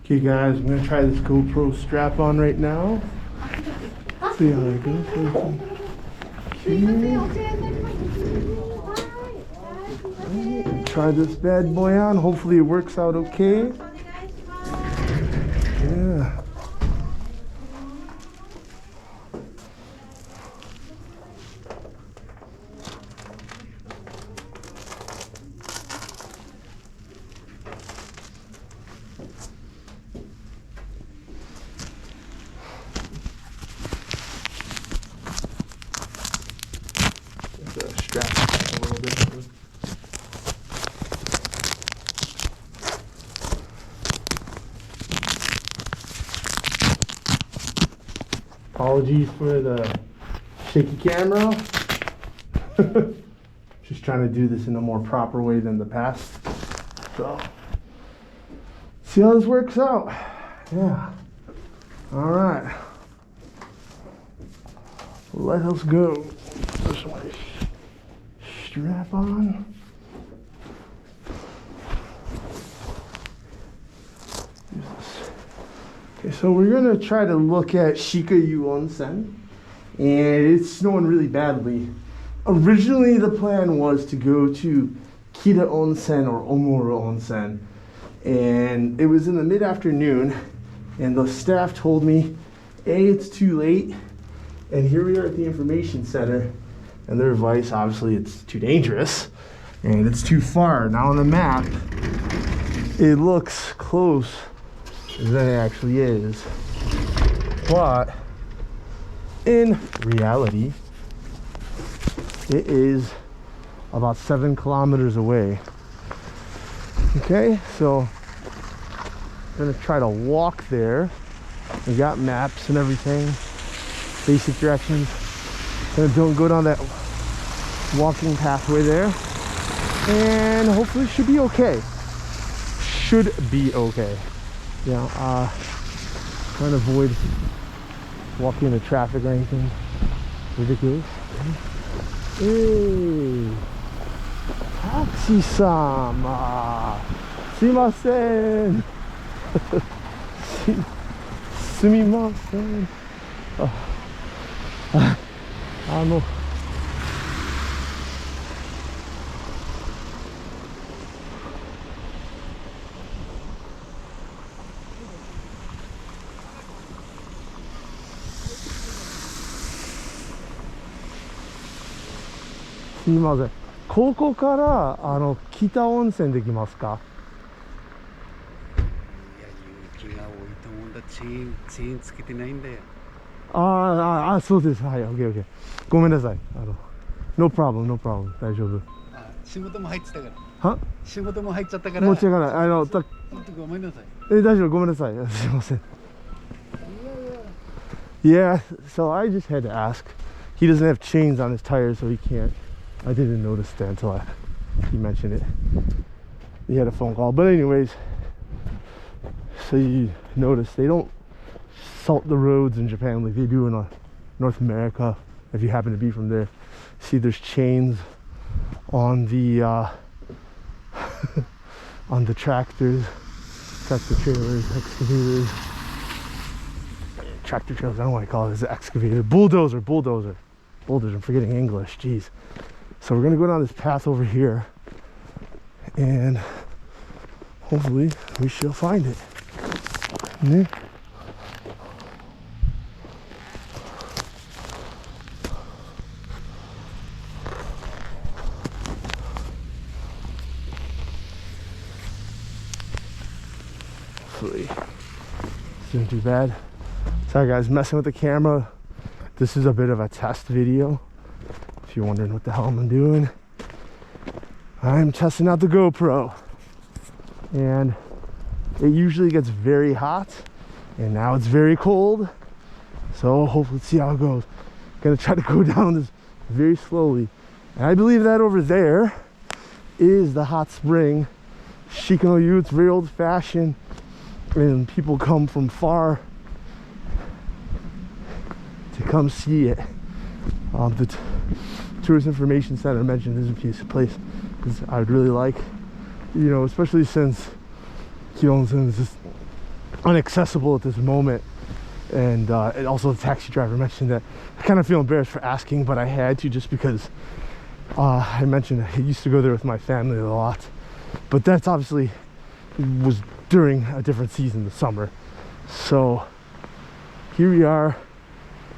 Okay guys, I'm gonna try this GoPro strap on right now. See how it goes. Okay. Try this bad boy on. Hopefully it works out okay. Yeah. Strap a little bit. Apologies for the shaky camera. Just trying to do this in a more proper way than the past. So, see how this works out. Yeah. All right. Let us go. Push my strap on. Okay, so we're gonna try to look at Shikanoyu Onsen, and it's snowing really badly. Originally, the plan was to go to Kita Onsen or Omuro Onsen, and it was in the mid-afternoon, and the staff told me, A, it's too late, and here we are at the information center, and their advice, obviously, it's too dangerous, and it's too far. Now on the map, it looks close than it actually is, but in reality, it is about 7 kilometers away. Okay, so I'm gonna try to walk there. We got maps and everything, basic directions. Don't go down that walking pathway there, and hopefully it should be okay. Should be okay. Yeah, trying to avoid walking into traffic or anything ridiculous. Hey, taxi-sama, sumimasen. Sumimasen. すみません。ここから北温泉できますか？いや、雪が多いと思うんだ。チェーンつけてないんだよ。そうです。はい、オッケーオッケー。ごめんなさい。No problem, no problem. 大丈夫。仕事も入ってたから。は？仕事も入っちゃったから。申し訳ない。ごめんなさい。大丈夫、ごめんなさい。すいません。Yeah, so I just had to ask. He doesn't have chains on his tires, so he can't. I didn't notice that until he mentioned it. He had a phone call. But anyways, so you notice they don't salt the roads in Japan like they do in North America. If you happen to be from there, see there's chains on the on the tractors, tractor trailers, excavators, tractor trailers. I don't know what I call it. It's an excavator, bulldozer. I'm forgetting English. Jeez. So we're gonna go down this path over here, and hopefully we shall find it. Yeah. Hopefully, this isn't too bad. Sorry guys, messing with the camera. This is a bit of a test video. If you're wondering what the hell I'm doing, I'm testing out the GoPro, and it usually gets very hot, and now it's very cold. So hopefully, let's see how it goes. Gonna try to go down this very slowly, and I believe that over there is the hot spring Shikanoyu. It's very old-fashioned, and people come from far to come see it. The Tourist Information Center mentioned this is a piece of place because I would really like, you know, especially since Kyoto is just inaccessible at this moment. And also the taxi driver mentioned that I kind of feel embarrassed for asking, but I had to, just because I mentioned I used to go there with my family a lot, but that's obviously was during a different season, the summer. So here we are